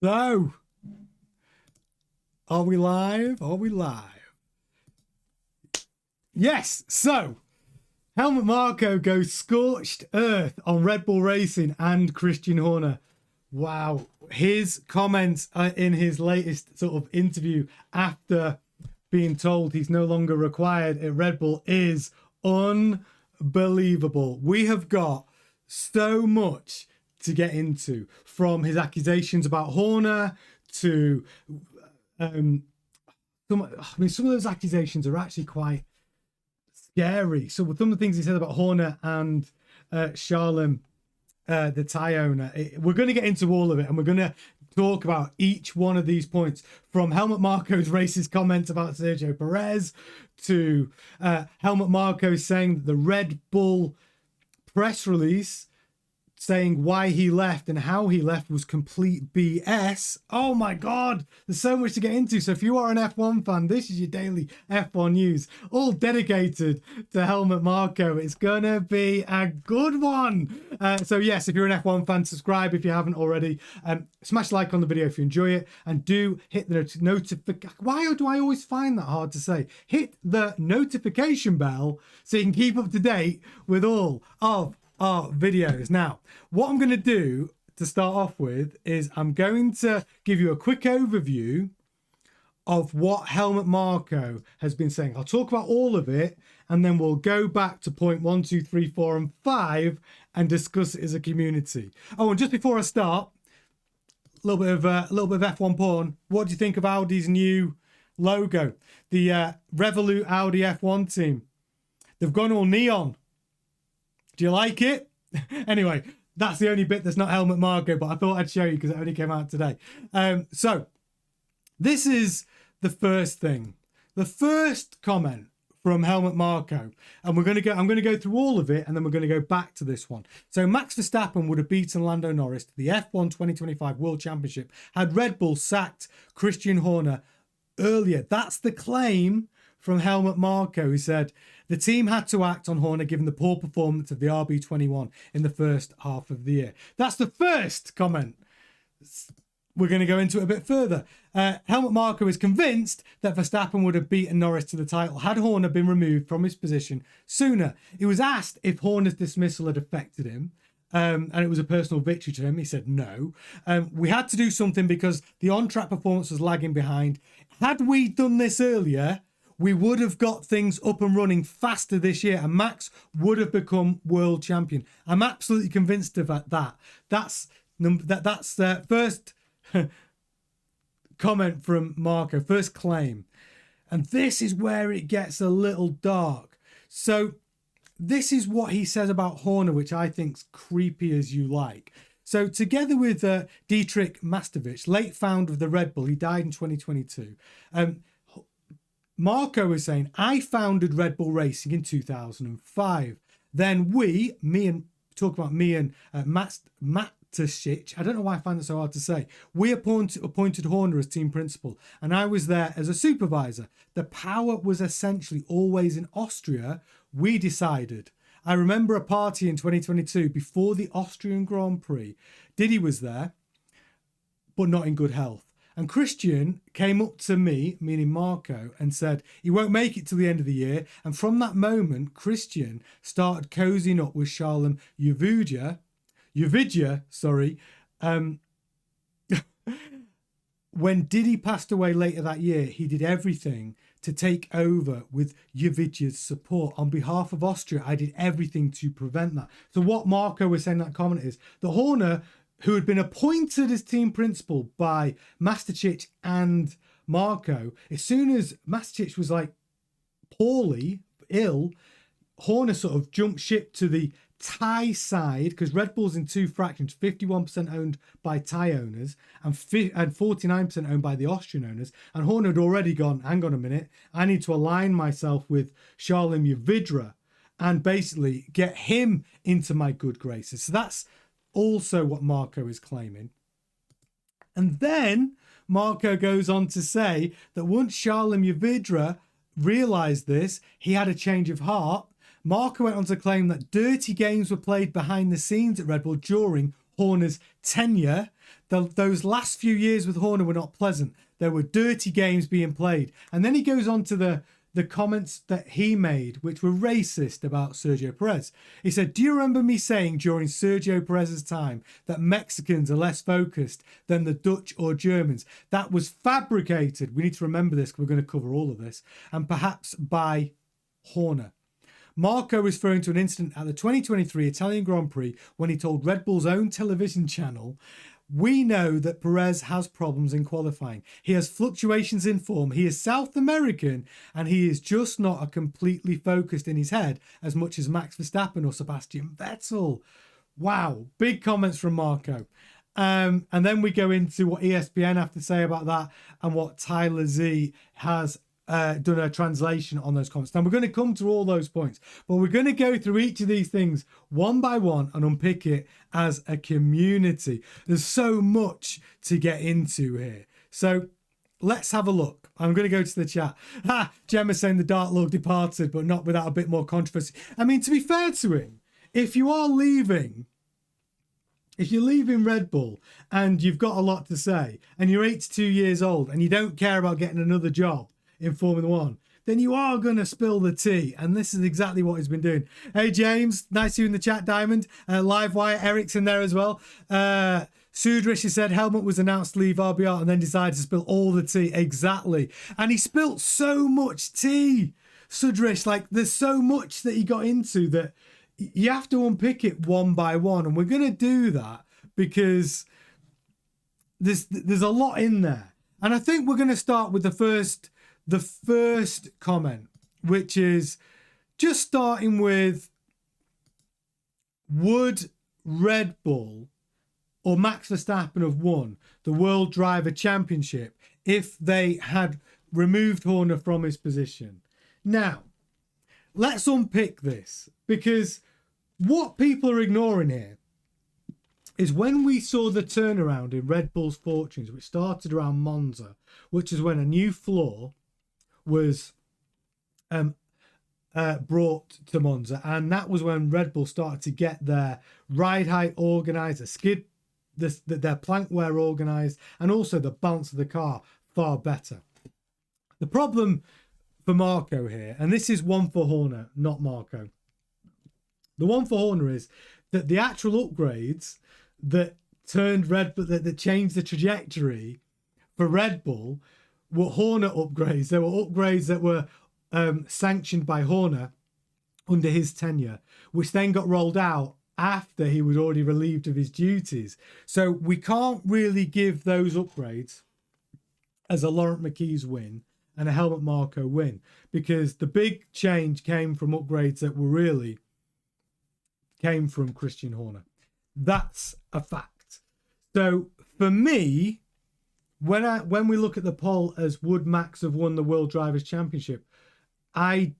So, are we live? Are we live? Yes. So, Helmut Marko goes scorched earth on Red Bull Racing and Christian Horner. Wow. His comments in his latest sort of interview after being told he's no longer required at Red Bull is unbelievable. We have got so much to get into, from his accusations about Horner to some of those accusations are actually quite scary. So some of the things he said about Horner and Charlem, the Thai owner, we're going to get into all of it, and we're going to talk about each one of these points, from Helmut Marko's racist comments about Sergio Pérez to Helmut Marko saying that the Red Bull press release saying why he left and how he left was complete BS. Oh my God, there's so much to get into. So if you are an F1 fan, this is your daily F1 news, all dedicated to Helmut Marko. It's gonna be a good one. So yes, if you're an F1 fan, subscribe if you haven't already. Smash like on the video if you enjoy it, and do hit the notification. Why do I always find that hard to say? Hit the notification bell so you can keep up to date with all of our videos. Now, what I'm going to do to start off with is I'm going to give you a quick overview of what Helmut Marko has been saying. I'll talk about all of it, and then we'll go back to point 1, 2, 3, 4, and 5 and discuss it as a community. Oh, and just before I start, a little bit of F1 porn. What do you think of Audi's new logo? The Revolut Audi F1 team. They've gone all neon. Do you like it? Anyway, that's the only bit that's not Helmut Marko, but I thought I'd show you because it only came out today. So this is the first thing. The first comment from Helmut Marko, and I'm going to go through all of it, and then we're going to go back to this one. So Max Verstappen would have beaten Lando Norris to the F1 2025 World Championship had Red Bull sacked Christian Horner earlier. That's the claim from Helmut Marko, who said the team had to act on Horner given the poor performance of the RB21 in the first half of the year. That's the first comment. We're going to go into it a bit further. Helmut Marko is convinced that Verstappen would have beaten Norris to the title had Horner been removed from his position sooner. He was asked if Horner's dismissal had affected him, and it was a personal victory to him. He said no. We had to do something because the on-track performance was lagging behind. Had we done this earlier, we would have got things up and running faster this year, and Max would have become world champion. I'm absolutely convinced of that. That's the first comment from Marko, first claim. And this is where it gets a little dark. So this is what he says about Horner, which I think's creepy as you like. So together with Dietrich Mateschitz, late founder of the Red Bull, he died in 2022. Marko was saying, I founded Red Bull Racing in 2005. Then me and Mateschitz, I don't know why I find it so hard to say. We appointed Horner as team principal, and I was there as a supervisor. The power was essentially always in Austria. We decided. I remember a party in 2022 before the Austrian Grand Prix. Diddy was there, but not in good health. And Christian came up to me, meaning Marko, and said he won't make it till the end of the year. And from that moment, Christian started cozying up with Charlem Uvidja, when Diddy passed away later that year, he did everything to take over with Uvidja's support. On behalf of Austria, I did everything to prevent that. So what Marko was saying in that comment is the Horner, who had been appointed as team principal by Mateschitz and Marko, as soon as Mateschitz was like poorly, ill, Horner sort of jumped ship to the Thai side, because Red Bull's in two fractions, 51% owned by Thai owners and 49% owned by the Austrian owners. And Horner had already gone, hang on a minute, I need to align myself with Charlem Uvidja and basically get him into my good graces. So that's also what Marko is claiming. And then Marko goes on to say that once Charlem Uvidja realised this, he had a change of heart. Marko went on to claim that dirty games were played behind the scenes at Red Bull during Horner's tenure, Those last few years with Horner were not pleasant. There were dirty games being played. And then he goes on to the comments that he made, which were racist about Sergio Pérez. He said, "Do you remember me saying during Sergio Pérez's time that Mexicans are less focused than the Dutch or Germans? That was fabricated." We need to remember this because we're going to cover all of this. "And perhaps by Horner." Marko is referring to an incident at the 2023 Italian Grand Prix when he told Red Bull's own television channel, "We know that Perez has problems in qualifying. He has fluctuations in form. He is South American and he is just not a completely focused in his head as much as Max Verstappen or Sebastian Vettel." Wow. Big comments from Marko. And then we go into what ESPN have to say about that and what Tyler Z has done a translation on those comments. Now, we're going to come to all those points, but we're going to go through each of these things one by one and unpick it as a community. There's so much to get into here. So let's have a look. I'm going to go to the chat. Gemma saying the Dark Lord departed, but not without a bit more controversy. I mean, to be fair to him, if you're leaving Red Bull and you've got a lot to say and you're 82 years old and you don't care about getting another job in Formula One, then you are going to spill the tea. And this is exactly what he's been doing. Hey, James, nice to you in the chat, Diamond. Live wire, Eric's in there as well. Sudrish has said Helmut was announced to leave RBR and then decided to spill all the tea. Exactly. And he spilt so much tea, Sudrish. Like, there's so much that he got into that you have to unpick it one by one. And we're going to do that because there's a lot in there. And I think we're going to start with the first comment, which is just starting with, would Red Bull or Max Verstappen have won the World Driver Championship if they had removed Horner from his position? Now, let's unpick this, because what people are ignoring here is when we saw the turnaround in Red Bull's fortunes, which started around Monza, which is when a new floor was brought to Monza, and that was when Red Bull started to get their ride height organised, their plank wear organised, and also the balance of the car far better. The problem for Marko here, and this is one for Horner, not Marko. The one for Horner is that the actual upgrades that turned Red Bull, that changed the trajectory for Red Bull, were Horner upgrades. There were upgrades that were sanctioned by Horner under his tenure, which then got rolled out after he was already relieved of his duties. So we can't really give those upgrades as a Laurent McKees win and a Helmut Marko win, because the big change came from upgrades that were really came from Christian Horner. That's a fact. So for me, when we look at the poll as would Max have won the World Drivers' Championship, I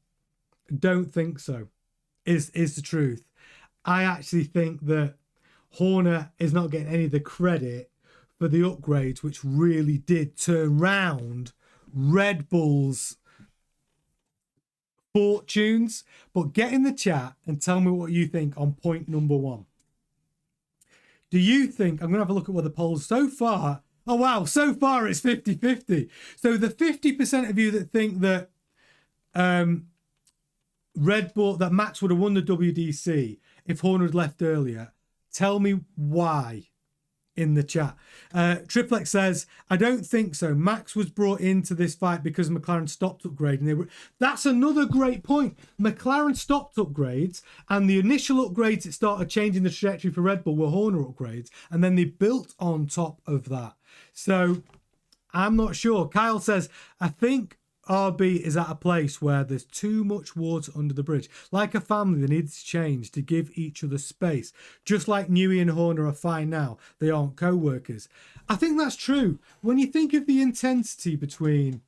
don't think so, is the truth. I actually think that Horner is not getting any of the credit for the upgrades, which really did turn round Red Bull's fortunes. But get in the chat and tell me what you think on point number one. Do you think, I'm going to have a look at what the polls so far. Oh, wow. So far, it's 50-50. So the 50% of you that think that Red Bull, that Max would have won the WDC if Horner had left earlier, tell me why in the chat. Triplex says, I don't think so. Max was brought into this fight because McLaren stopped upgrading. That's another great point. McLaren stopped upgrades, and the initial upgrades that started changing the trajectory for Red Bull were Horner upgrades, and then they built on top of that. So I'm not sure. Kyle says, I think RB is at a place where there's too much water under the bridge. Like a family, they need to change to give each other space. Just like Newey and Horner are fine now, they aren't co-workers. I think that's true. When you think of the intensity between,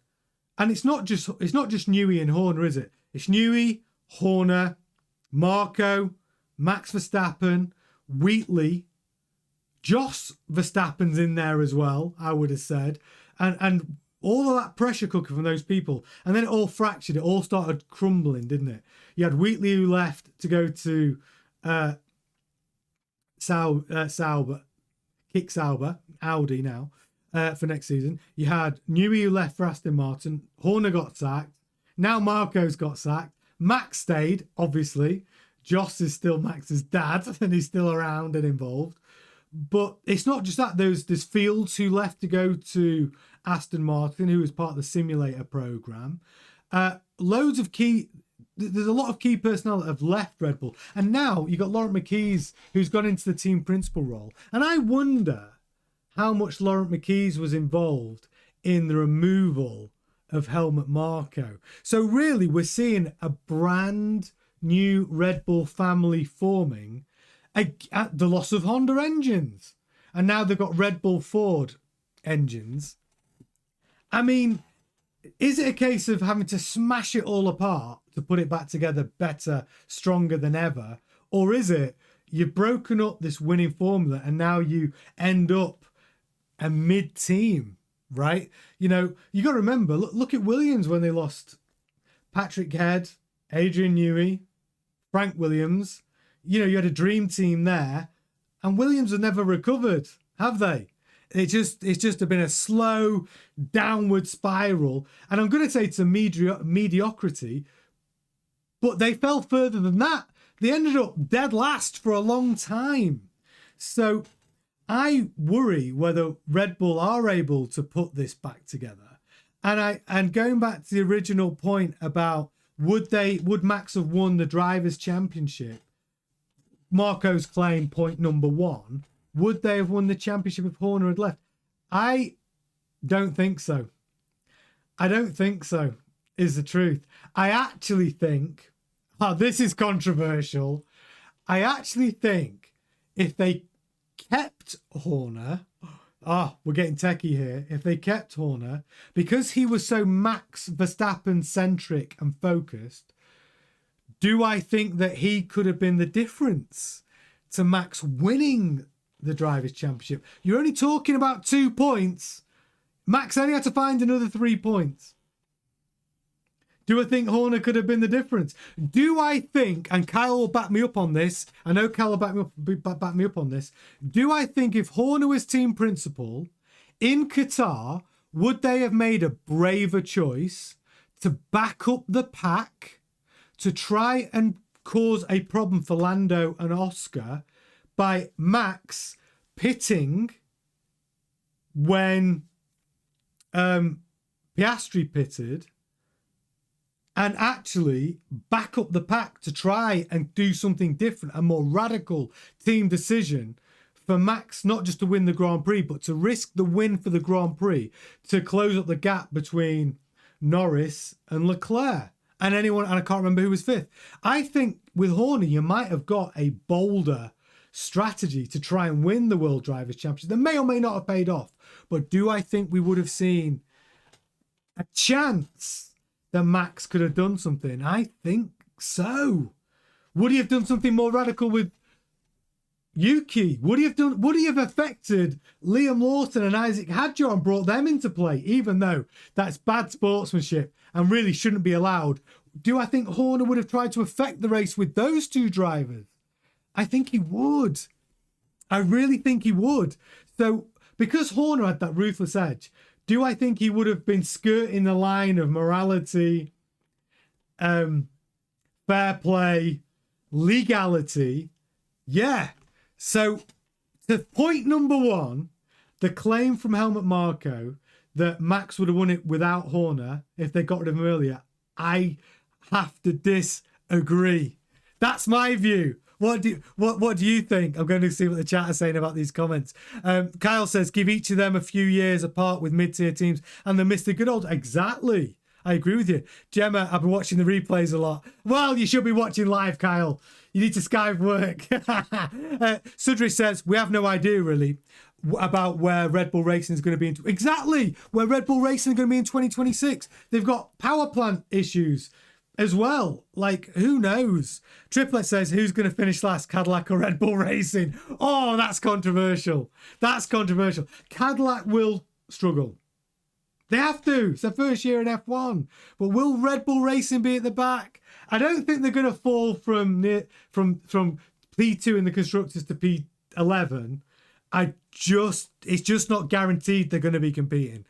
and it's not just Newey and Horner, is it? It's Newey, Horner, Marko, Max Verstappen, Wheatley, Jos Verstappen's in there as well, I would have said. And all of that pressure cooker from those people. And then it all fractured. It all started crumbling, didn't it? You had Wheatley who left to go to Sauber. Kick Sauber, Audi now, for next season. You had Newey who left for Aston Martin. Horner got sacked. Now Marko's got sacked. Max stayed, obviously. Joss is still Max's dad, and he's still around and involved. But it's not just that. There's Fields who left to go to Aston Martin, who was part of the simulator program. There's a lot of key personnel that have left Red Bull. And now you've got Laurent McKees, who's gone into the team principal role. And I wonder how much Laurent McKees was involved in the removal of Helmut Marko. So really, we're seeing a brand new Red Bull family forming at the loss of Honda engines. And now they've got Red Bull Ford engines. I mean, is it a case of having to smash it all apart to put it back together better, stronger than ever? Or is it you've broken up this winning formula and now you end up a mid-team, right? You know, you got to remember, look at Williams when they lost Patrick Head, Adrian Newey, Frank Williams. You know, you had a dream team there, and Williams have never recovered, have they? It's just been a slow downward spiral. And I'm going to say it's a mediocrity, but they fell further than that. They ended up dead last for a long time. So I worry whether Red Bull are able to put this back together. And going back to the original point about would Max have won the Drivers' Championship? Marko's claim, point number one, would they have won the championship if Horner had left? I don't think so. I don't think so, is the truth. I actually think, this is controversial. I actually think if they kept Horner, we're getting techie here. If they kept Horner, because he was so Max Verstappen centric and focused, do I think that he could have been the difference to Max winning the Drivers' Championship? You're only talking about 2 points. Max only had to find another 3 points. Do I think Horner could have been the difference? Do I think, and Kyle will back me up on this, I know Kyle will back me up on this. Do I think if Horner was team principal in Qatar, would they have made a braver choice to back up the pack, to try and cause a problem for Lando and Oscar by Max pitting when Piastri pitted, and actually back up the pack to try and do something different, a more radical team decision for Max, not just to win the Grand Prix, but to risk the win for the Grand Prix to close up the gap between Norris and Leclerc. And I can't remember who was fifth. I think with Horner, you might have got a bolder strategy to try and win the World Drivers' Championship that may or may not have paid off. But do I think we would have seen a chance that Max could have done something? I think so. Would he have done something more radical with Yuki? Would he have affected Liam Lawson and Isaac Hadjar and brought them into play, even though that's bad sportsmanship and really shouldn't be allowed? Do I think Horner would have tried to affect the race with those two drivers? I think he would. I really think he would. So because Horner had that ruthless edge, do I think he would have been skirting the line of morality, fair play, legality? Yeah. So to point number one, the claim from Helmut Marko that Max would have won it without Horner if they got rid of him earlier, I have to disagree. That's my view. What do you think? I'm going to see what the chat is saying about these comments. Kyle says, give each of them a few years apart with mid-tier teams and they miss the good old. Exactly. I agree with you. Gemma, I've been watching the replays a lot. Well, you should be watching live, Kyle. You need to Skype work. Sudri says, we have no idea really about where Red Bull Racing is going to be. Exactly. Where Red Bull Racing is going to be in 2026. They've got power plant issues as well. Like, who knows? Triplet says, who's going to finish last, Cadillac or Red Bull Racing? Oh, that's controversial. That's controversial. Cadillac will struggle. They have to. It's their first year in F1. But will Red Bull Racing be at the back? I don't think they're going to fall from P2 in the constructors to P11 It's just not guaranteed they're going to be competing.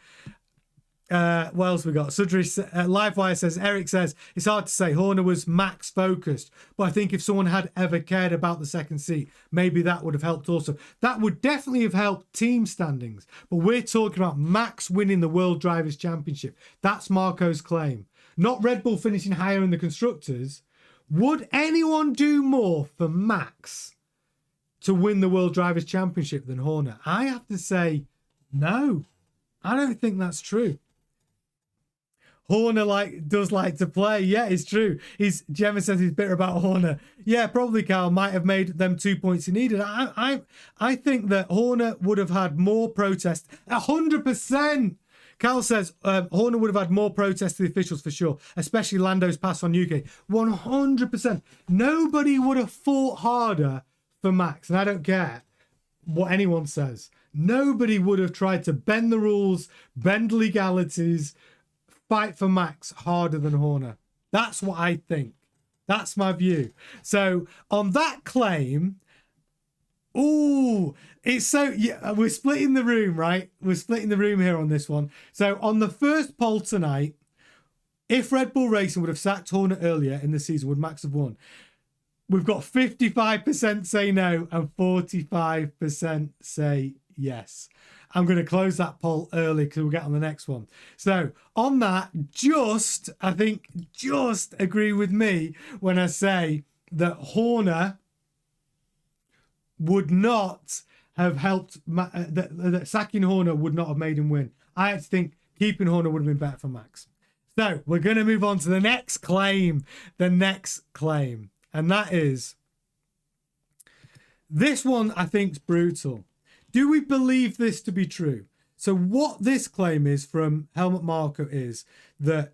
What else we got? Sudri Livewire says, Eric says, it's hard to say. Horner was Max focused, but I think if someone had ever cared about the second seat, maybe that would have helped also. That would definitely have helped team standings, but we're talking about Max winning the World Drivers' Championship. That's Marko's claim. Not Red Bull finishing higher in the Constructors. Would anyone do more for Max to win the World Drivers' Championship than Horner? I have to say, no. I don't think that's true. Horner does like to play. Yeah, it's true. Gemma says he's bitter about Horner. Yeah, probably Carl might have made them 2 points he needed. I think that Horner would have had more protest. 100%. Carl says Horner would have had more protest to the officials for sure, especially Lando's pass on UK. 100%. Nobody would have fought harder for Max, and I don't care what anyone says. Nobody would have tried to bend the rules, bend legalities, fight for Max harder than Horner. That's what I think. That's my view. So on that claim, it's so, yeah, we're splitting the room, right? We're splitting the room here on this one. So on the first poll tonight, if Red Bull Racing would have sacked Horner earlier in the season, would Max have won? We've got 55% say no and 45% say yes. I'm going to close that poll early because we'll get on the next one. So on that, I think agree with me when I say that Horner would not have helped, that sacking Horner would not have made him win. I actually think keeping Horner would have been better for Max. So we're going to move on to the next claim. And that is, this one I think is brutal. Do we believe this to be true? So what this claim is from Helmut Marko is that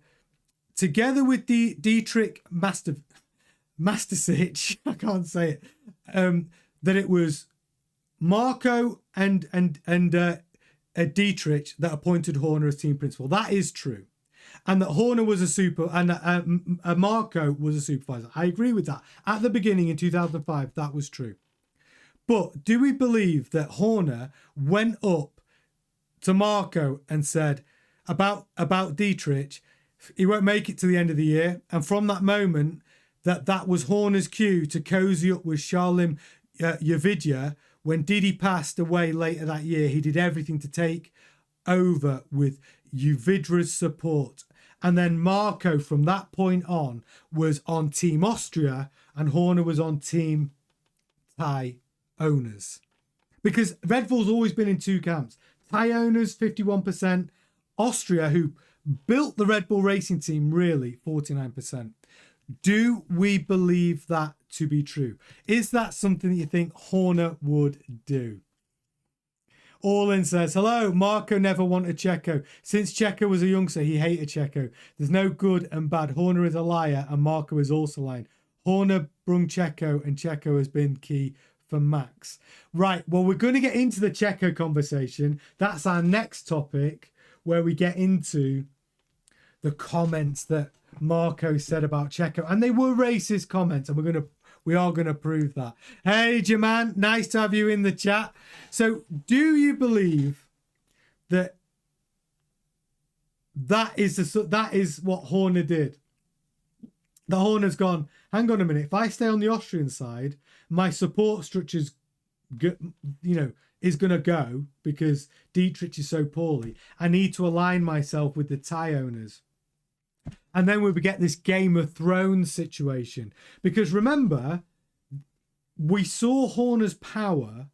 together with the Dietrich Mastasic, I can't say it, that it was Marko and Dietrich that appointed Horner as team principal. That is true. And that Horner was Marko was a supervisor. I agree with that. At the beginning in 2005, that was true. But do we believe that Horner went up to Marko and said about Dietrich, he won't make it to the end of the year, and from that moment that was Horner's cue to cozy up with Shalim Yavidya when Didi passed away later that year? He did everything to take over with Yavidra's support. And then Marko, from that point on, was on Team Austria and Horner was on Team Thai owners. Because Red Bull's always been in two camps. Thai owners, 51%. Austria, who built the Red Bull racing team, really, 49%. Do we believe that to be true? Is that something that you think Horner would do? Orlin says, hello, Marko never wanted Checo. Since Checo was a youngster, he hated Checo. There's no good and bad. Horner is a liar and Marko is also lying. Horner brung Checo and Checo has been key for Max. Right, well, we're going to get into the Checo conversation. That's our next topic, where we get into the comments that Marko said about Checo. And they were racist comments, and we are going to prove that. Hey, Jaman, nice to have you in the chat. So do you believe that that is what Horner did? The Horner's gone, hang on a minute, if I stay on the Austrian side, my support structure's is going to go because Dietrich is so poorly. I need to align myself with the Thai owners. And then we would get this Game of Thrones situation. Because remember, we saw Horner's power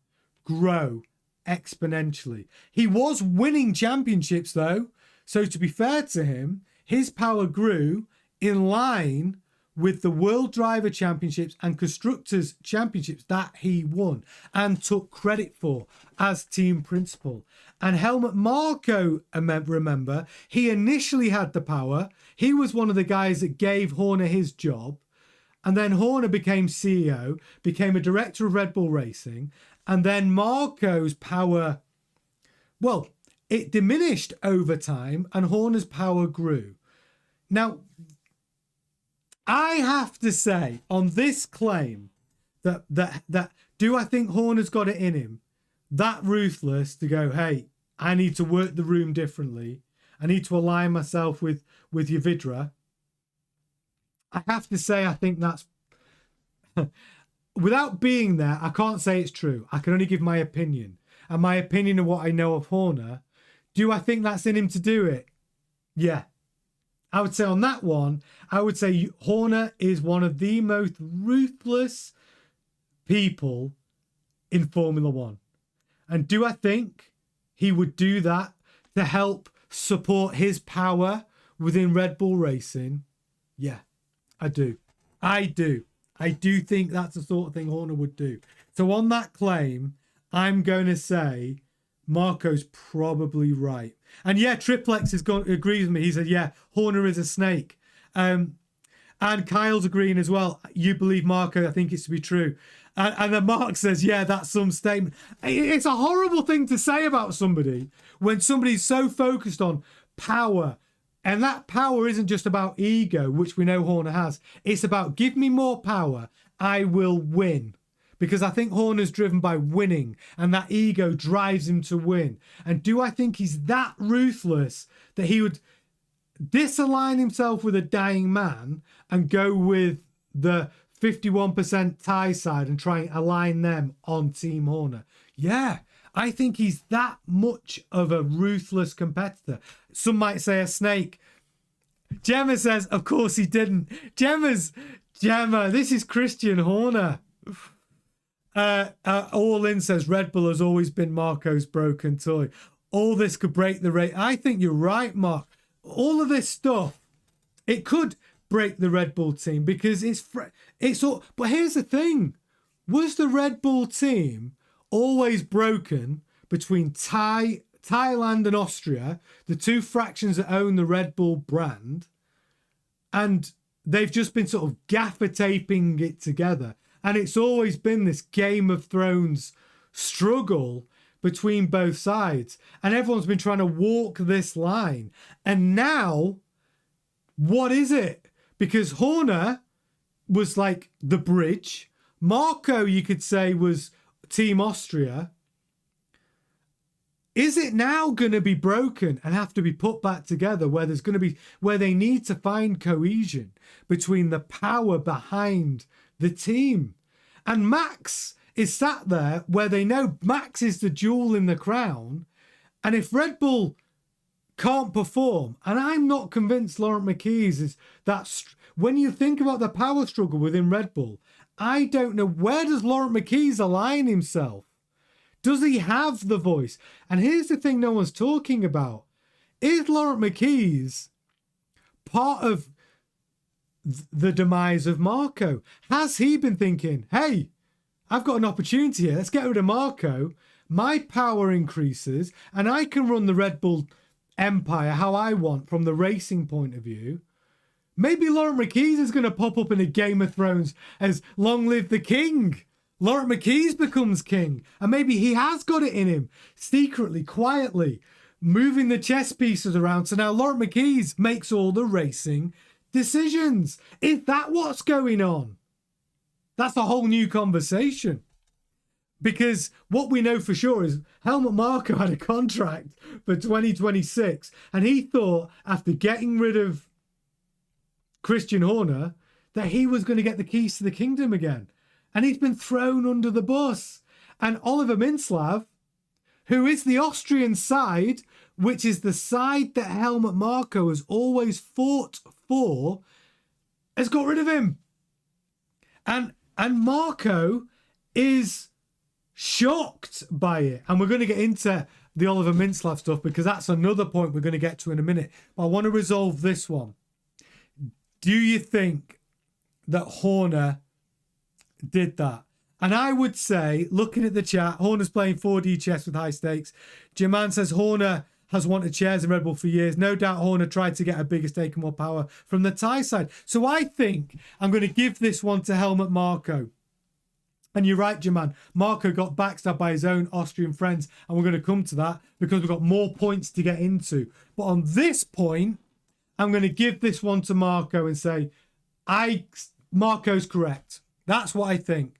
grow exponentially. He was winning championships, though. So to be fair to him, his power grew in line with the World Driver Championships and Constructors Championships that he won and took credit for as team principal. And Helmut Marko, remember, he initially had the power. He was one of the guys that gave Horner his job. And then Horner became CEO, became a director of Red Bull Racing. And then Marko's power, well, it diminished over time and Horner's power grew. Now, I have to say on this claim that do I think Horner's got it in him? that ruthless to go, hey, I need to work the room differently. I need to align myself with Yavidra. I have to say, I think that's... Without being there, I can't say it's true. I can only give my opinion. And my opinion of what I know of Horner. Do I think that's in him to do it? Yeah. I would say on that one, I would say Horner is one of the most ruthless people in Formula One. And do I think he would do that to help support his power within Red Bull Racing? Yeah, I do. I do think that's the sort of thing Horner would do. So on that claim, I'm going to say Marco's probably right. And yeah, Triplex agrees with me. He said, yeah, Horner is a snake. And Kyle's agreeing as well. You believe Marco, I think it's to be true. And then Mark says, yeah, that's some statement. It's a horrible thing to say about somebody when somebody's so focused on power. And that power isn't just about ego, which we know Horner has. It's about give me more power, I will win. Because I think Horner's driven by winning and that ego drives him to win. And do I think he's that ruthless that he would disalign himself with a dying man and go with the 51% tie side and try and align them on Team Horner? Yeah, I think he's that much of a ruthless competitor. Some might say a snake. Gemma says, of course he didn't. Gemma, this is Christian Horner. All in says Red Bull has always been Marco's broken toy. All this could break the race. I think you're right, Mark. All of this stuff, it could break the Red Bull team because it's all. But here's the thing: was the Red Bull team always broken between Thailand and Austria, the two fractions that own the Red Bull brand, and they've just been sort of gaffer taping it together? And it's always been this Game of Thrones struggle between both sides. And everyone's been trying to walk this line. And now, what is it? Because Horner was like the bridge. Marko, you could say, was Team Austria. Is it now going to be broken and have to be put back together where they need to find cohesion between the power behind the team? And Max is sat there where they know Max is the jewel in the crown. And if Red Bull can't perform, and I'm not convinced Laurent McKees is that, when you think about the power struggle within Red Bull, I don't know, where does Laurent McKees align himself? Does he have the voice? And here's the thing no one's talking about. Is Laurent McKees part of the demise of Marko? Has he been thinking, hey, I've got an opportunity here, let's get rid of Marko, my power increases, and I can run the Red Bull empire how I want from the racing point of view? Maybe Laurent McKees is going to pop up in a Game of Thrones as Long Live the King. Laurent McKees becomes king, and maybe he has got it in him, secretly, quietly, moving the chess pieces around, so now Laurent McKees makes all the racing decisions. Is that what's going on? That's a whole new conversation. Because what we know for sure is Helmut Marko had a contract for 2026, and he thought after getting rid of Christian Horner that he was going to get the keys to the kingdom again. And he's been thrown under the bus. And Oliver Minslav, who is the Austrian side, which is the side that Helmut Marko has always fought for, has got rid of him. And Marko is shocked by it. And we're going to get into the Oliver Minslav stuff because that's another point we're going to get to in a minute. But I want to resolve this one. Do you think that Horner did that? And I would say, looking at the chat, Horner's playing 4D chess with high stakes. Jaman says Horner has wanted shares in Red Bull for years. No doubt Horner tried to get a bigger stake and more power from the Thai side. So I think I'm going to give this one to Helmut Marko. And you're right, Jaman. Marko got backstabbed by his own Austrian friends. And we're going to come to that because we've got more points to get into. But on this point, I'm going to give this one to Marko and say, Marko's correct. That's what I think.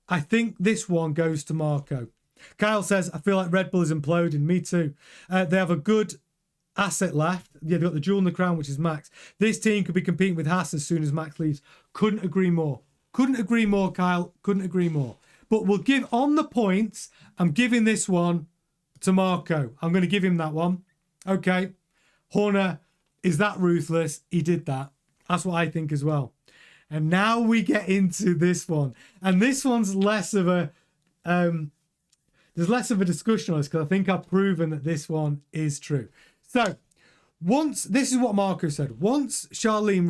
I think this one goes to Marko. Kyle says, I feel like Red Bull is imploding. Me too. They have a good asset left. Yeah, they've got the jewel in the crown, which is Max. This team could be competing with Haas as soon as Max leaves. Couldn't agree more. Couldn't agree more, Kyle. Couldn't agree more. But we'll give on the points. I'm giving this one to Marko. I'm going to give him that one. Okay. Horner is that ruthless. He did that. That's what I think as well. And now we get into this one. And this one's less of a... there's less of a discussion on this because I think I've proven that this one is true. So, this is what Marko said. Once Charlene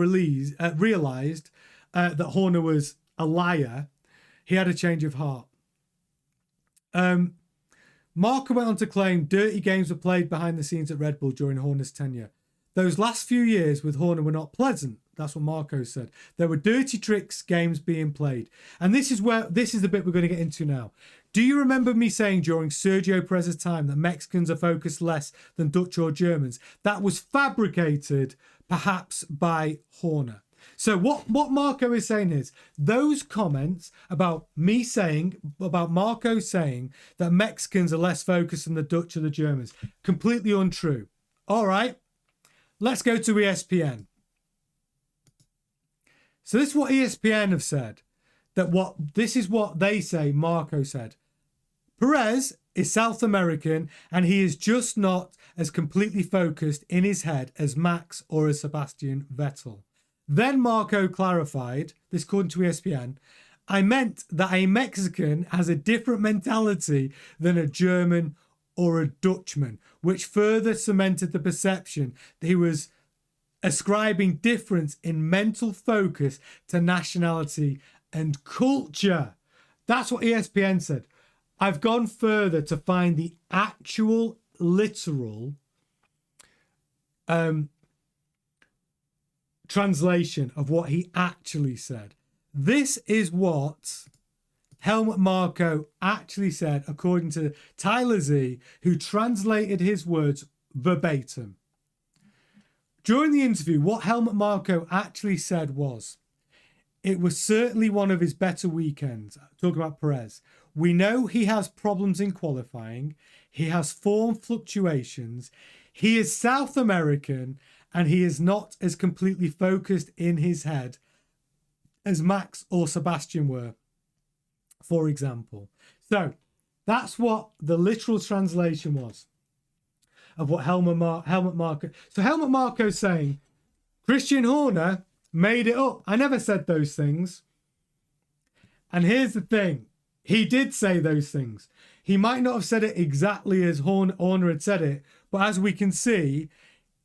realised that Horner was a liar, he had a change of heart. Marko went on to claim dirty games were played behind the scenes at Red Bull during Horner's tenure. Those last few years with Horner were not pleasant. That's what Marko said. There were dirty tricks games being played. And this is the bit we're going to get into now. Do you remember me saying during Sergio Pérez's time that Mexicans are focused less than Dutch or Germans? That was fabricated, perhaps, by Horner. So what Marko is saying is, those comments about Marko saying that Mexicans are less focused than the Dutch or the Germans, completely untrue. All right, let's go to ESPN. So this is what ESPN have said. This is what they say Marko said. Perez is South American and he is just not as completely focused in his head as Max or as Sebastian Vettel. Then Marko clarified, this according to ESPN, I meant that a Mexican has a different mentality than a German or a Dutchman, which further cemented the perception that he was ascribing difference in mental focus to nationality and culture. That's what ESPN said. I've gone further to find the actual literal translation of what he actually said. This is what Helmut Marko actually said, according to Tyler Z, who translated his words verbatim. During the interview, what Helmut Marko actually said was, it was certainly one of his better weekends. Talking about Perez. We know he has problems in qualifying. He has form fluctuations. He is South American and he is not as completely focused in his head as Max or Sebastian were, for example. So that's what the literal translation was of what Helmut Marko. So Helmut Marko saying, Christian Horner made it up. I never said those things. And here's the thing. He did say those things. He might not have said it exactly as Horner had said it, but as we can see,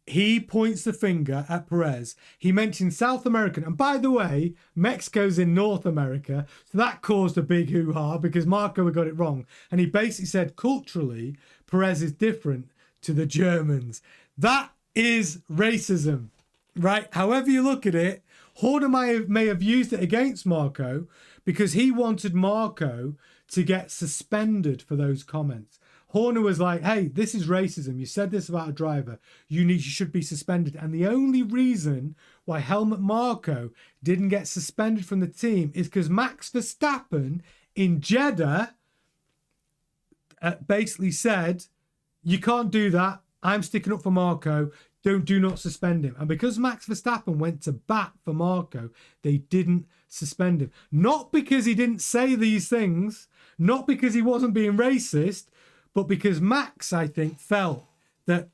he points the finger at Perez. He mentioned South American. And by the way, Mexico's in North America. So that caused a big hoo-ha because Marko got it wrong. And he basically said culturally, Perez is different to the Germans. That is racism, right? However you look at it, Horner may have used it against Marko because he wanted Marko to get suspended for those comments. Horner was like, hey, this is racism. You said this about a driver. You should be suspended. And the only reason why Helmut Marko didn't get suspended from the team is because Max Verstappen in Jeddah basically said, you can't do that. I'm sticking up for Marko. Do not suspend him. And because Max Verstappen went to bat for Marko, they didn't suspend him. Not because he didn't say these things, not because he wasn't being racist, but because Max, I think, felt that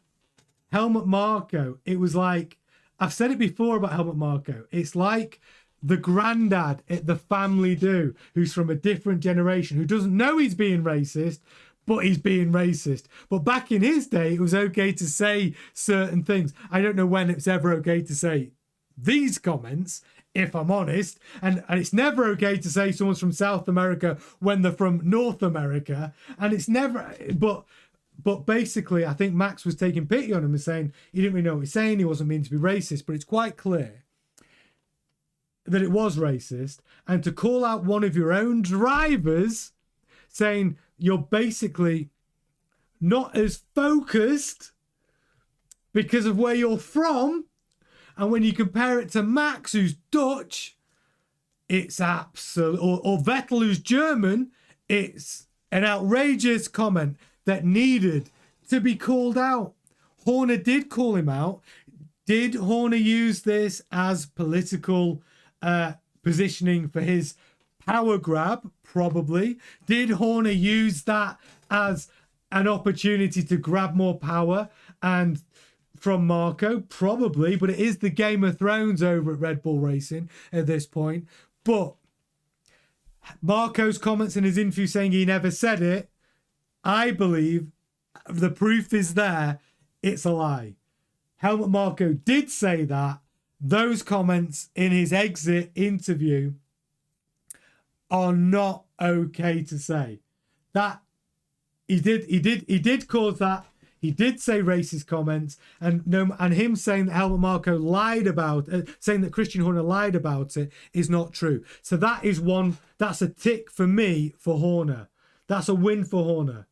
Helmut Marko, it was like, I've said it before about Helmut Marko, it's like the granddad at the family do, who's from a different generation, who doesn't know he's being racist, but he's being racist. But back in his day, it was okay to say certain things. I don't know when it's ever okay to say these comments, if I'm honest. And it's never okay to say someone's from South America when they're from North America. And it's never... But basically, I think Max was taking pity on him and saying he didn't really know what he's saying. He wasn't meaning to be racist. But it's quite clear that it was racist. And to call out one of your own drivers saying you're basically not as focused because of where you're from, and when you compare it to Max, who's Dutch, it's absolute, or Vettel, who's German, it's an outrageous comment that needed to be called out. Horner did call him out. Did Horner use this as political positioning for his power grab? Probably. Did Horner use that as an opportunity to grab more power and from Marko? Probably, but it is the Game of Thrones over at Red Bull Racing at this point. But Marko's comments in his interview saying he never said it, I believe the proof is there, it's a lie. Helmut Marko did say that. Those comments in his exit interview are not okay to say. That he did cause that. He did say racist comments, and him saying that Helmut Marko lied about saying that Christian Horner lied about it is not true. So that is one. That's a tick for me for Horner. That's a win for Horner.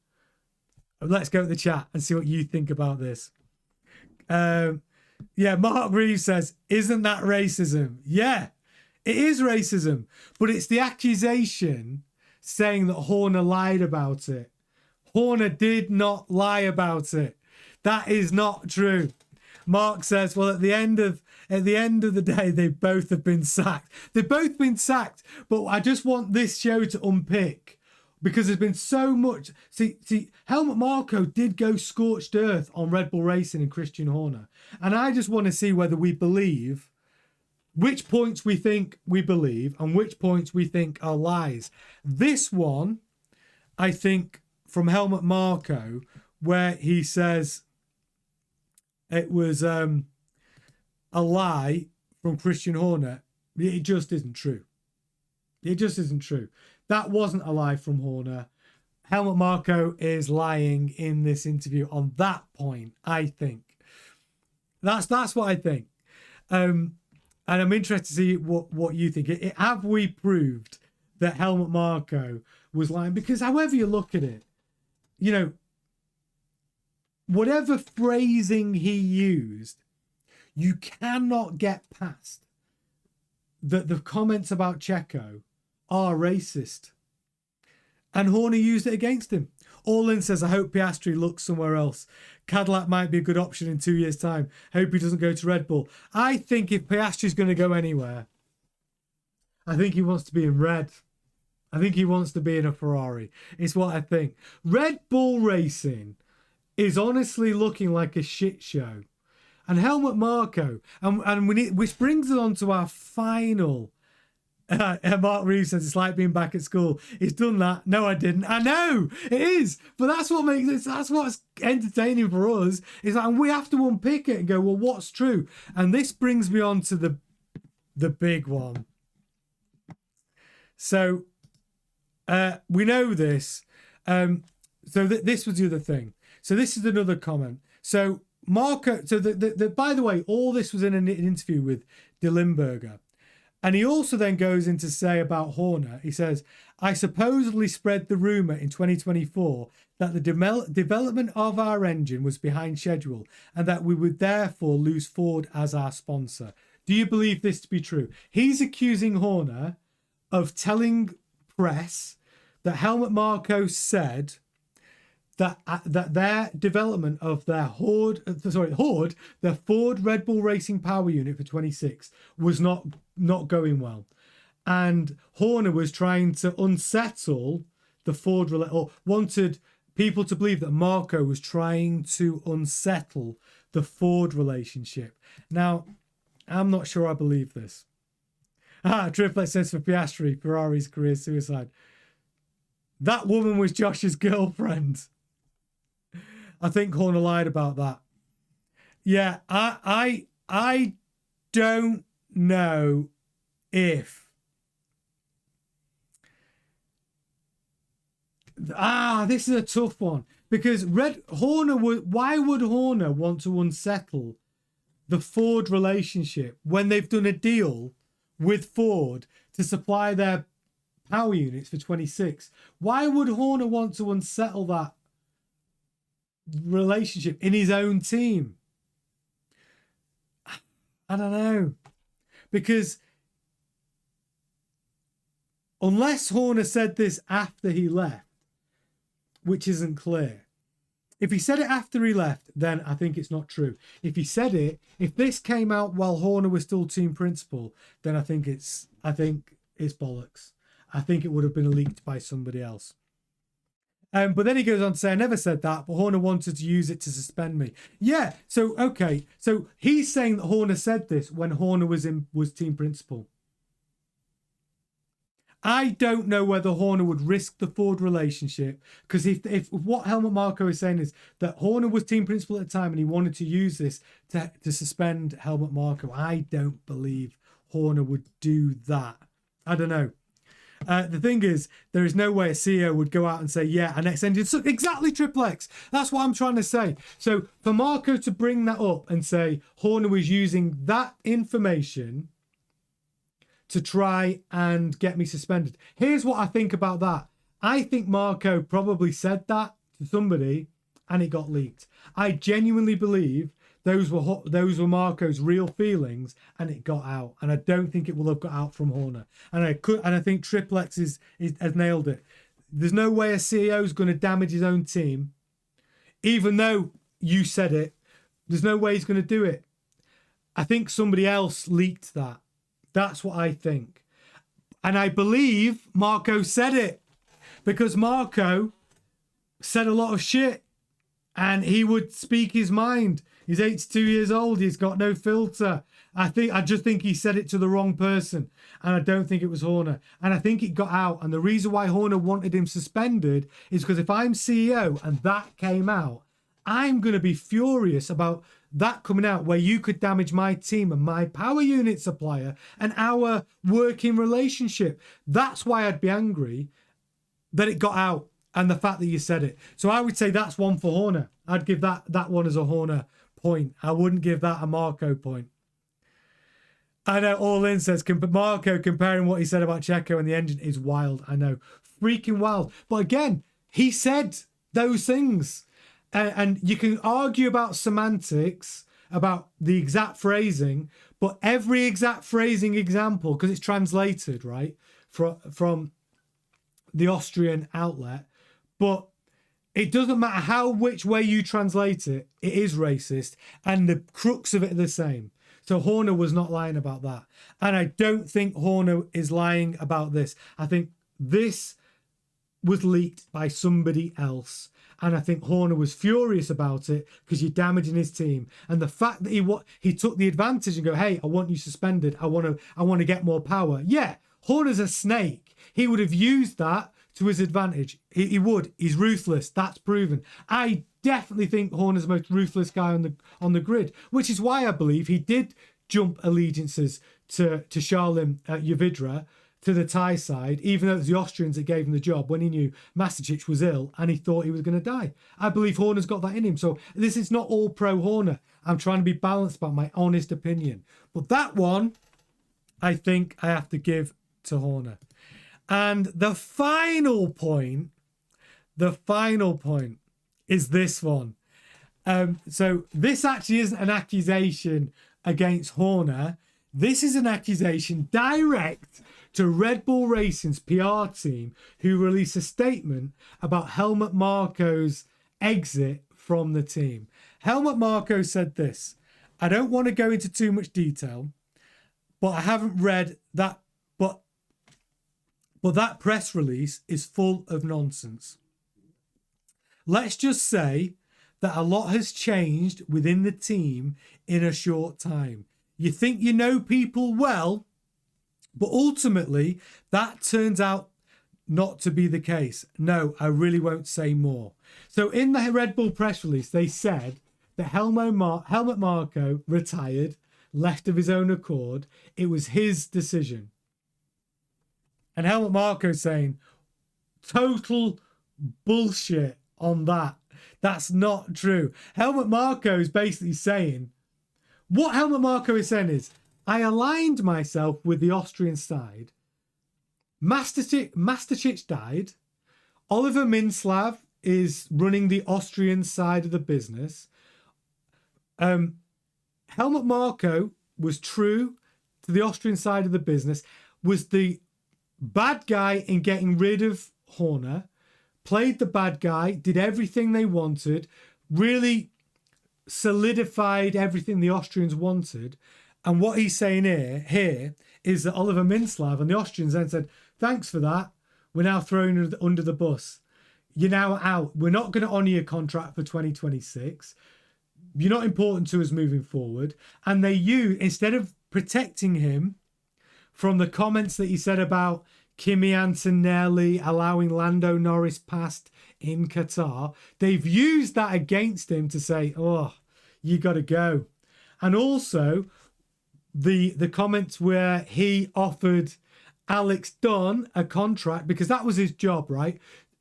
Let's go to the chat and see what you think about this. Yeah, Mark Reeves says, "Isn't that racism?" Yeah, it is racism, but it's the accusation saying that Horner lied about it. Horner did not lie about it. That is not true. Mark says, well, at the end of the day, they both have been sacked. They've both been sacked, but I just want this show to unpick because there's been so much. See, Helmut Marko did go scorched earth on Red Bull Racing and Christian Horner. And I just want to see whether we believe which points we think we believe and which points we think are lies. This one, I think, from Helmut Marko, where he says it was a lie from Christian Horner, it just isn't true. It just isn't true. That wasn't a lie from Horner. Helmut Marko is lying in this interview on that point, I think. That's what I think. And I'm interested to see what you think. Have we proved that Helmut Marko was lying? Because however you look at it, you know, whatever phrasing he used, you cannot get past that the comments about Checo are racist. And Horner used it against him. Orlin says, I hope Piastri looks somewhere else. Cadillac might be a good option in 2 years' time. Hope he doesn't go to Red Bull. I think if Piastri's going to go anywhere, I think he wants to be in red. I think he wants to be in a Ferrari. It's what I think. Red Bull Racing is honestly looking like a shit show. And Helmut Marko, which brings us on to our final. Mark Reeves says it's like being back at school. He's done that. No, I didn't. I know it is, but that's what makes it. That's what's entertaining for us. Is like we have to unpick it and go, well, what's true? And this brings me on to the big one. So we know this. This was the other thing. So this is another comment. So Marko. So by the way, all this was in an interview with Limburger. And he also then goes in to say about Horner, he says, I supposedly spread the rumour in 2024 that the development of our engine was behind schedule and that we would therefore lose Ford as our sponsor. Do you believe this to be true? He's accusing Horner of telling press that Helmut Marko said that their development of their their Ford Red Bull Racing Power Unit for 26 was not going well, and Horner was trying to unsettle the Ford or wanted people to believe that Marko was trying to unsettle the Ford relationship. Now, I'm not sure I believe this. Triplet says for Piastri, Ferrari's career suicide. That woman was Josh's girlfriend. I think Horner lied about that. Yeah, I don't know if this is a tough one because why would Horner want to unsettle the Ford relationship when they've done a deal with Ford to supply their power units for 26? Why would Horner want to unsettle that relationship in his own team? I don't know, because unless Horner said this after he left, which isn't clear. If he said it after he left, then I think it's not true. If he said it, if this came out while Horner was still team principal, then I think it's bollocks. I think it would have been leaked by somebody else. But then he goes on to say, I never said that, but Horner wanted to use it to suspend me. Yeah, so, okay. So he's saying that Horner said this when Horner was team principal. I don't know whether Horner would risk the Ford relationship, because if what Helmut Marko is saying is that Horner was team principal at the time and he wanted to use this to suspend Helmut Marko, I don't believe Horner would do that. I don't know. The thing is, there is no way a CEO would go out and say, yeah, an ex-engine. So exactly, Triple X. That's what I'm trying to say. So for Marko to bring that up and say Horner was using that information to try and get me suspended. Here's what I think about that. I think Marko probably said that to somebody and it got leaked. I genuinely believe those were Marko's real feelings and it got out. And I don't think it will have got out from Horner. And I think Triple X has nailed it. There's no way a CEO is going to damage his own team, even though you said it. There's no way he's going to do it. I think somebody else leaked that. That's what I think. And I believe Marko said it, because Marko said a lot of shit and he would speak his mind. He's 82 years old. He's got no filter. I just think he said it to the wrong person. And I don't think it was Horner. And I think it got out. And the reason why Horner wanted him suspended is because if I'm CEO and that came out, I'm going to be furious about that coming out, where you could damage my team and my power unit supplier and our working relationship. That's why I'd be angry that it got out and the fact that you said it. So I would say that's one for Horner. I'd give that one as a Horner point. I wouldn't give that a Marko point. I know All In says, Marko comparing what he said about Checo and the engine is wild. I know. Freaking wild. But again, he said those things. And you can argue about semantics, about the exact phrasing, but every exact phrasing example, because it's translated, right, from the Austrian outlet, but it doesn't matter which way you translate it, it is racist, and the crux of it are the same. So Horner was not lying about that. And I don't think Horner is lying about this. I think this was leaked by somebody else. And I think Horner was furious about it because you're damaging his team. And the fact that he took the advantage and go, hey, I want you suspended. I want to get more power. Yeah, Horner's a snake. He would have used that to his advantage. He would. He's ruthless. That's proven. I definitely think Horner's the most ruthless guy on the grid, which is why I believe he did jump allegiances to Charlem Yavidra, to the Thai side, even though it was the Austrians that gave him the job when he knew Masicic was ill and he thought he was going to die. I believe Horner's got that in him. So this is not all pro Horner. I'm trying to be balanced about my honest opinion. But that one, I think I have to give to Horner. And the final point is this one. So this actually isn't an accusation against Horner. This is an accusation direct to Red Bull Racing's PR team, who released a statement about Helmut Marko's exit from the team. Helmut Marko said this: I don't want to go into too much detail, but I haven't read that, but that press release is full of nonsense. Let's just say that a lot has changed within the team in a short time. You think you know people well, but ultimately that turns out not to be the case. No, I really won't say more. So in the Red Bull press release, they said that Helmut Marko retired, left of his own accord. It was his decision. And Helmut Marko saying, total bullshit on that. That's not true. Helmut Marko is basically saying, what Helmut Marko is saying is, I aligned myself with the Austrian side. Masicic died. Oliver Minslav is running the Austrian side of the business. Helmut Marko was true to the Austrian side of the business, was the bad guy in getting rid of Horner, played the bad guy, did everything they wanted, really solidified everything the Austrians wanted. And what he's saying here is that Oliver Minslav and the Austrians then said, thanks for that. We're now thrown under the bus. You're now out. We're not going to honour your contract for 2026. You're not important to us moving forward. And instead of protecting him from the comments that he said about Kimi Antonelli allowing Lando Norris past in Qatar, they've used that against him to say, oh, you got to go. And also the comments where he offered Alex Dunn a contract, because that was his job, right?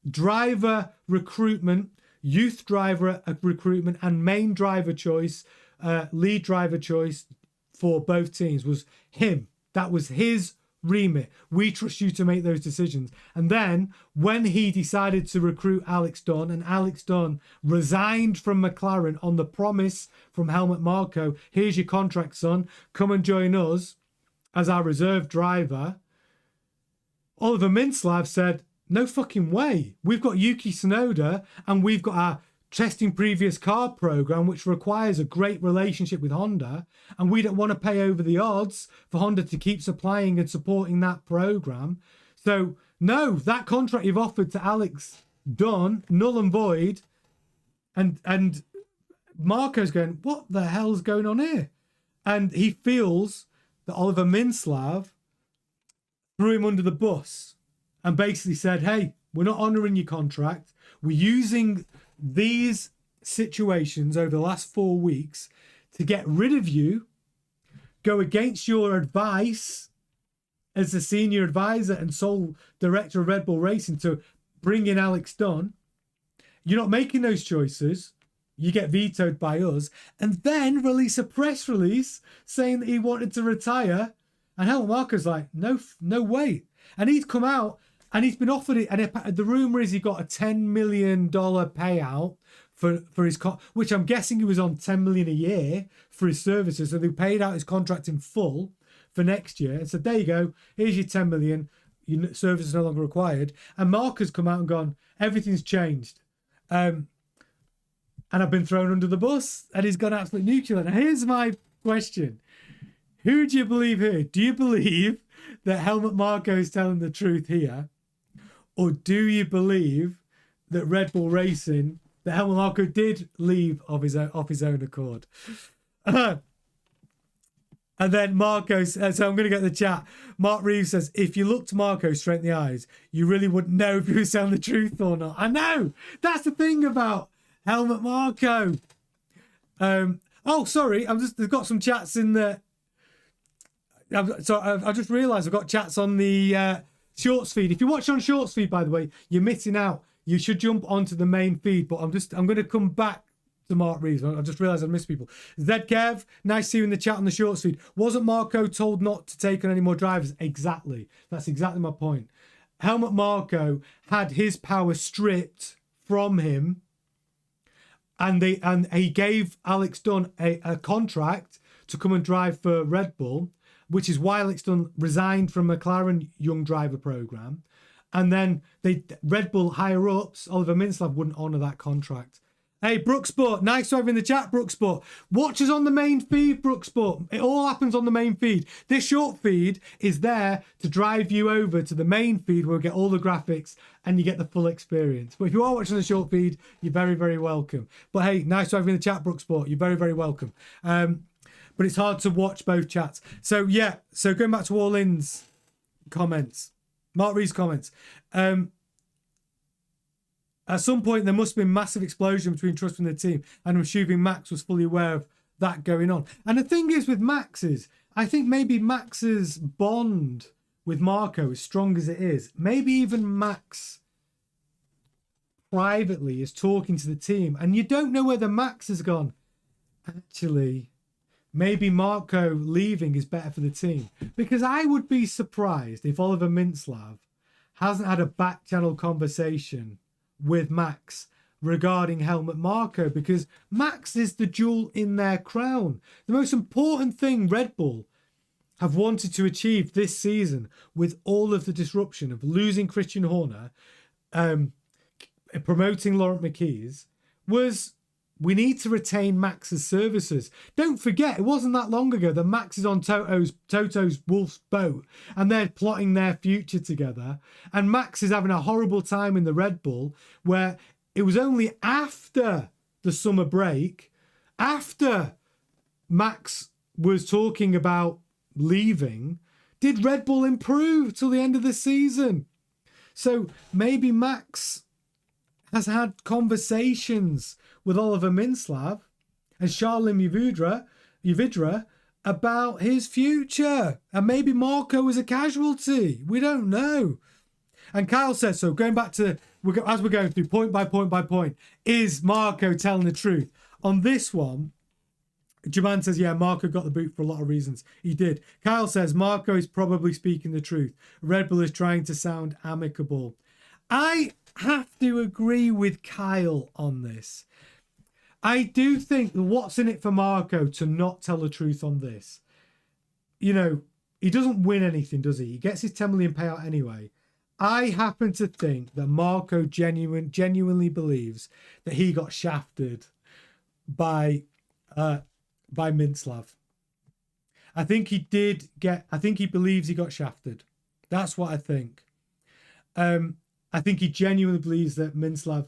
Driver recruitment, youth driver recruitment, and main driver choice, lead driver choice for both teams was him. That was his remit. We trust you to make those decisions. And then when he decided to recruit Alex Dunn, and Alex Dunn resigned from McLaren on the promise from Helmut Marko, here's your contract, son, come and join us as our reserve driver, Oliver Minslav said, no fucking way. We've got Yuki Tsunoda and we've got our testing previous car program, which requires a great relationship with Honda. And we don't want to pay over the odds for Honda to keep supplying and supporting that program. So no, that contract you've offered to Alex Dunn, null and void. And Marco's going, what the hell's going on here? And he feels that Oliver Minslav threw him under the bus and basically said, hey, we're not honouring your contract. We're using these situations over the last 4 weeks to get rid of you, go against your advice as the senior advisor and sole director of Red Bull Racing to bring in Alex Dunn. You're not making those choices. You get vetoed by us. And then release a press release saying that he wanted to retire. And Helmut Marko's like, no way. And he's come out and he's been offered it. And the rumour is he got a $10 million payout for his which I'm guessing he was on $10 million a year for his services. So they paid out his contract in full for next year. And said, there you go. Here's your $10 million. Your service is no longer required. And Marko's come out and gone, everything's changed. And I've been thrown under the bus. And he's gone absolutely nuclear. Now here's my question. Who do you believe here? Do you believe that Helmut Marko is telling the truth here? Or do you believe that Red Bull Racing, that Helmut Marko did leave of his own accord? And then Marco says, so I'm going to get the chat. Mark Reeves says, if you looked Marco straight in the eyes, you really wouldn't know if he was telling the truth or not. I know. That's the thing about Helmut Marko. Oh, sorry. They've got some chats in the... So I just realised I've got chats on the Shorts feed. If you watch on Shorts feed, by the way, you're missing out. You should jump onto the main feed. But I'm going to come back to Mark Reeves. I just realised I missed people. Zed Kev, nice to see you in the chat on the Shorts feed. Wasn't Marko told not to take on any more drivers? Exactly. That's exactly my point. Helmut Marko had his power stripped from him, and he gave Alex Dunn a contract to come and drive for Red Bull, which is why Alex Dunn resigned from McLaren Young Driver Program. And then Red Bull higher ups, Oliver Minslav, wouldn't honour that contract. Hey, Brooksport, nice to have you in the chat, Brooksport. Watch us on the main feed, Brooksport. It all happens on the main feed. This short feed is there to drive you over to the main feed where we get all the graphics and you get the full experience. But if you are watching the short feed, you're very, very welcome. But hey, nice to have you in the chat, Brooksport. You're very, very welcome. But it's hard to watch both chats. So yeah, so going back to All In's comments, Mark Reed's comments. At some point, there must have been a massive explosion between trust and the team. And I'm assuming Max was fully aware of that going on. And the thing is with Max is, I think maybe Max's bond with Marko, as strong as it is, maybe even Max privately is talking to the team. And you don't know whether Max has gone, actually, maybe Marko leaving is better for the team. Because I would be surprised if Oliver Minslav hasn't had a back channel conversation with Max regarding Helmut Marko, because Max is the jewel in their crown. The most important thing Red Bull have wanted to achieve this season, with all of the disruption of losing Christian Horner, promoting Laurent Mekies was, we need to retain Max's services. Don't forget, it wasn't that long ago that Max is on Toto's Wolf's boat and they're plotting their future together. And Max is having a horrible time in the Red Bull, where it was only after the summer break, after Max was talking about leaving, did Red Bull improve till the end of the season. So maybe Max has had conversations with Oliver Minslav and Charles Leclerc about his future. And maybe Marko was a casualty. We don't know. And Kyle says, so going back to, as we're going through point by point by point, is Marko telling the truth? On this one, Jaman says, yeah, Marko got the boot for a lot of reasons. He did. Kyle says, Marko is probably speaking the truth. Red Bull is trying to sound amicable. I have to agree with Kyle on this. I do think what's in it for Marko to not tell the truth on this. You know, he doesn't win anything, does he? He gets his 10 million payout anyway. I happen to think that Marko genuinely believes that he got shafted by Minslav. I think he believes he got shafted. That's what I think. I think he genuinely believes that Minslav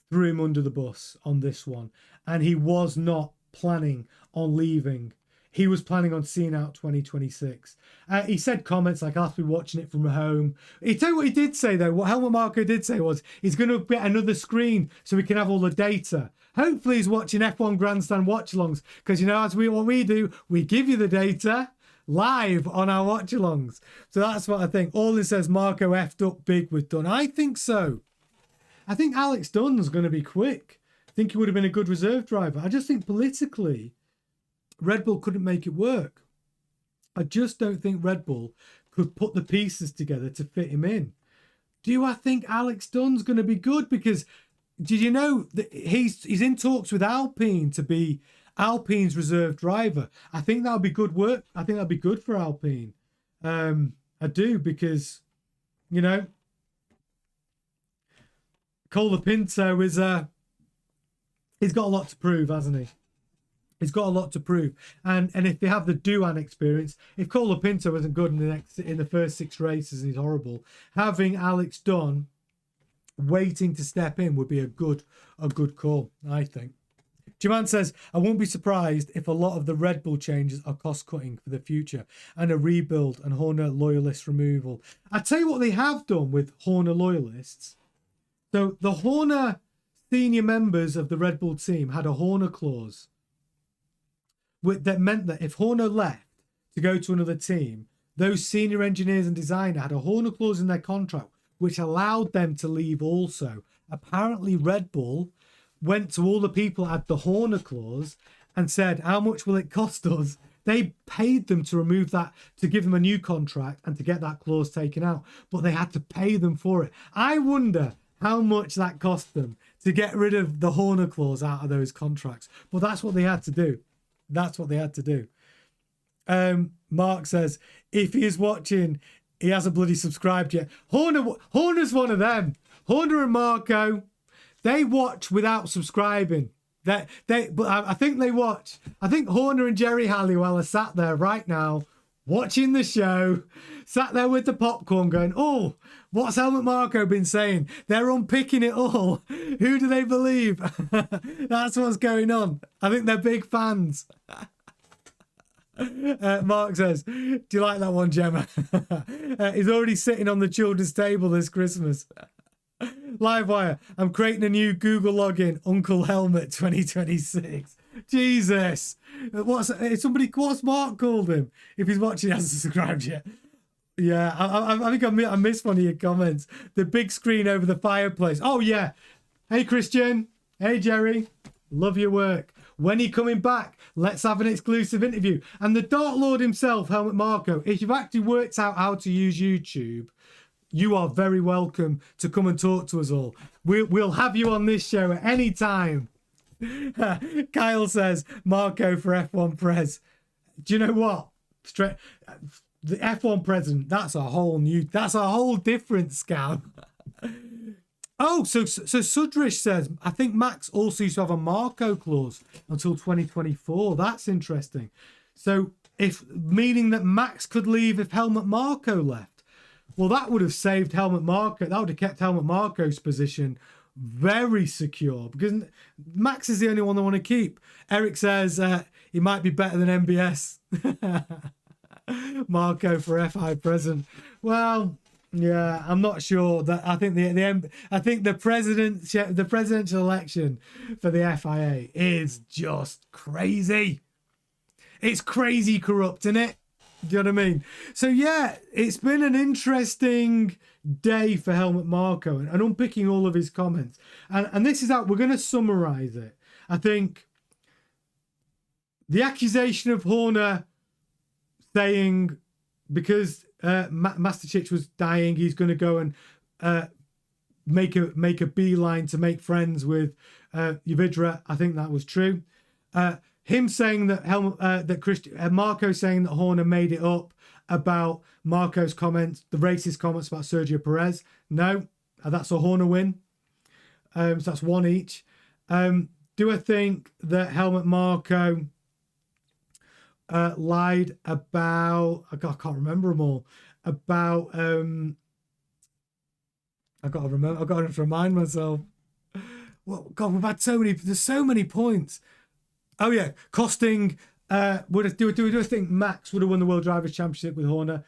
threw him under the bus on this one. And he was not planning on leaving. He was planning on seeing out 2026. He said comments like, I'll be watching it from home. He tell you what he did say, though. What Helmut Marko did say was, he's going to get another screen so we can have all the data. Hopefully he's watching F1 Grandstand watch-alongs. Because, you know, what we do, we give you the data live on our watch-alongs. So that's what I think. All it says, Marko effed up big with Dunn. I think so. I think Alex Dunn's going to be quick. I think he would have been a good reserve driver. I just think politically, Red Bull couldn't make it work. I just don't think Red Bull could put the pieces together to fit him in. Do I think Alex Dunn's going to be good? Because did you know that he's in talks with Alpine to be Alpine's reserve driver? I think that'll be good work. I think that'll be good for Alpine. I do, because, you know, Colapinto is he's got a lot to prove, hasn't he? He's got a lot to prove, and if they have the Duan experience, if Colapinto isn't good in the first 6 races and he's horrible, having Alex Dunn waiting to step in would be a good call, I think. Jaman says, I won't be surprised if a lot of the Red Bull changes are cost-cutting for the future and a rebuild and Horner loyalist removal. I tell you what they have done with Horner loyalists. So the Horner senior members of the Red Bull team had a Horner clause that meant that if Horner left to go to another team, those senior engineers and designers had a Horner clause in their contract which allowed them to leave also. Apparently Red Bull went to all the people at the Horner clause and said, how much will it cost us? They paid them to remove that, to give them a new contract and to get that clause taken out, but they had to pay them for it. I wonder how much that cost them to get rid of the Horner clause out of those contracts. But that's what they had to do. That's what they had to do. Mark says, if he is watching, he hasn't bloody subscribed yet. Horner's one of them. Horner and Marko, they watch without subscribing. But I think they watch. I think Horner and Jerry Halliwell are sat there right now watching the show, sat there with the popcorn going, oh, what's Helmut Marko been saying? They're unpicking it all. Who do they believe? That's what's going on. I think they're big fans. Mark says, do you like that one, Gemma? He's already sitting on the children's table this Christmas. Livewire, I'm creating a new Google login, Uncle Helmut 2026. Jesus. What's Mark called him? If he's watching, he hasn't subscribed yet. Yeah, I think I missed one of your comments. The big screen over the fireplace. Oh, yeah. Hey, Christian. Hey, Jerry. Love your work. When are you coming back? Let's have an exclusive interview. And the Dark Lord himself, Helmut Marko, if you've actually worked out how to use YouTube, you are very welcome to come and talk to us all. We'll have you on this show at any time. Kyle says, Marko for F1 Prez. Do you know what? The F1 president, that's a whole different scam. Oh, so Sudrish says, I think Max also used to have a Marko clause until 2024. That's interesting. So if meaning that Max could leave if Helmut Marko left. Well, that would have saved Helmut Marko. That would have kept Helmut Marko's position very secure because Max is the only one they want to keep. Eric says he might be better than MBS. Marko for FI present. Well, yeah, I'm not sure that. I think the presidential election for the FIA is just crazy. It's crazy corrupt, isn't it? Do you know what I mean? So yeah, it's been an interesting day for Helmut Marko and unpicking all of his comments. And this is how we're going to summarize it. I think the accusation of Horner saying because Master Chich was dying, he's going to go and make a beeline to make friends with Yvidra. I think that was true. Him saying that Marko saying that Horner made it up about Marko's comments, the racist comments about Sergio Pérez. No, that's a Horner win. So that's one each. Do I think that Helmut Marko lied about? I can't remember them all. About I got to remind myself. Well, God, we've had so many. There's so many points. Oh yeah, costing. Do I think Max would have won the World Drivers' Championship with Horner,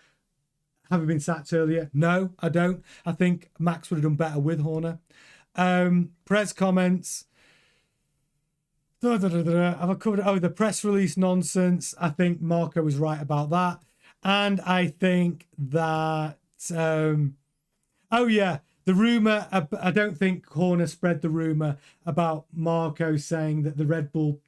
having been sacked earlier? No, I don't. I think Max would have done better with Horner. Press comments. Have I covered? Oh, the press release nonsense. I think Marko was right about that, and I think that. Oh yeah. The rumour, I don't think Horner spread the rumour about Marko saying that the Red Bull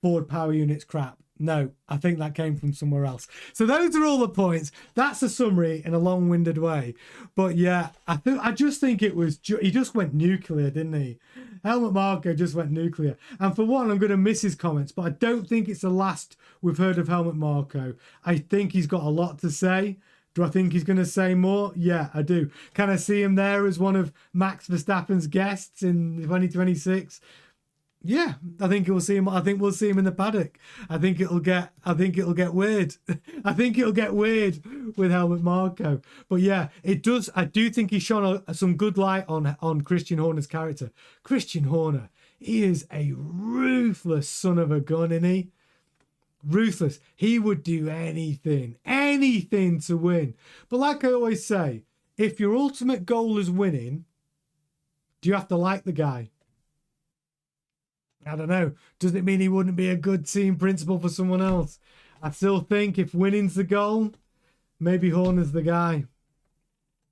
Ford power unit's crap. No, I think that came from somewhere else. So those are all the points. That's a summary in a long-winded way. But yeah, I just think it was... he just went nuclear, didn't he? Helmut Marko just went nuclear. And for one, I'm going to miss his comments, but I don't think it's the last we've heard of Helmut Marko. I think he's got a lot to say. Do I think he's going to say more? Yeah, I do. Can I see him there as one of Max Verstappen's guests in 2026? Yeah, I think we'll see him. I think we'll see him in the paddock. I think it'll get weird. I think it'll get weird with Helmut Marko. But yeah, it does. I do think he's shone some good light on Christian Horner's character. Christian Horner, he is a ruthless son of a gun, isn't he? Ruthless. He would do anything to win. But like I always say, if your ultimate goal is winning, do you have to like the guy? I don't know. Does it mean he wouldn't be a good team principal for someone else? I still think if winning's the goal, maybe Horner's the guy.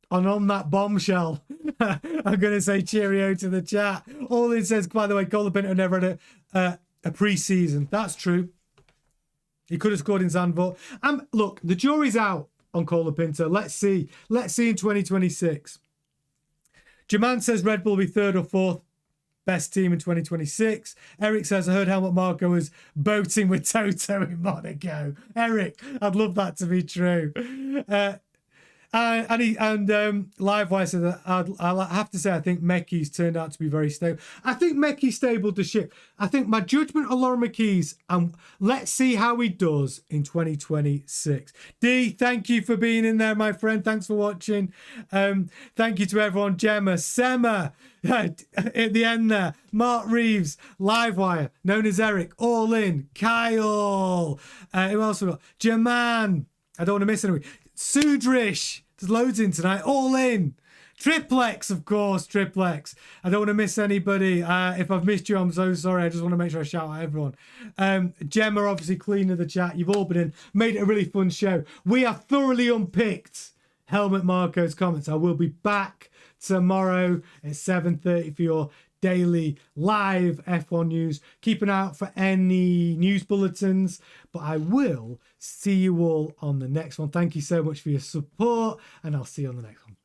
And on that bombshell, I'm going to say cheerio to the chat. All it says, by the way, Colapinto never had a pre-season. That's true. He could have scored in Zandvoort. Look, the jury's out on Colapinto. Let's see. Let's see in 2026. Jaman says Red Bull will be third or fourth best team in 2026. Eric says, I heard Helmut Marko was boating with Toto in Monaco. Eric, I'd love that to be true. Livewire said that I'll have to say I think Mekki's turned out to be very stable. I think Mekki stabled the ship. I think my judgment on Lauren McKee's, let's see how he does in 2026. D, thank you for being in there, my friend. Thanks for watching. Thank you to everyone. Gemma, Sema, at the end there. Mark Reeves, Livewire, known as Eric, All In, Kyle. Who else we got? Jaman. I don't want to miss anyone. Sudrish, there's loads in tonight. All In. Triplex, of course, Triplex. I don't want to miss anybody. If I've missed you, I'm so sorry. I just want to make sure I shout out everyone. Gemma, obviously, cleaner the chat. You've all been in. Made it a really fun show. We have thoroughly unpicked Helmut Marko's comments. I will be back tomorrow at 7:30 for your daily live F1 news. Keep an eye out for any news bulletins, but I will see you all on the next one. Thank you so much for your support, and I'll see you on the next one.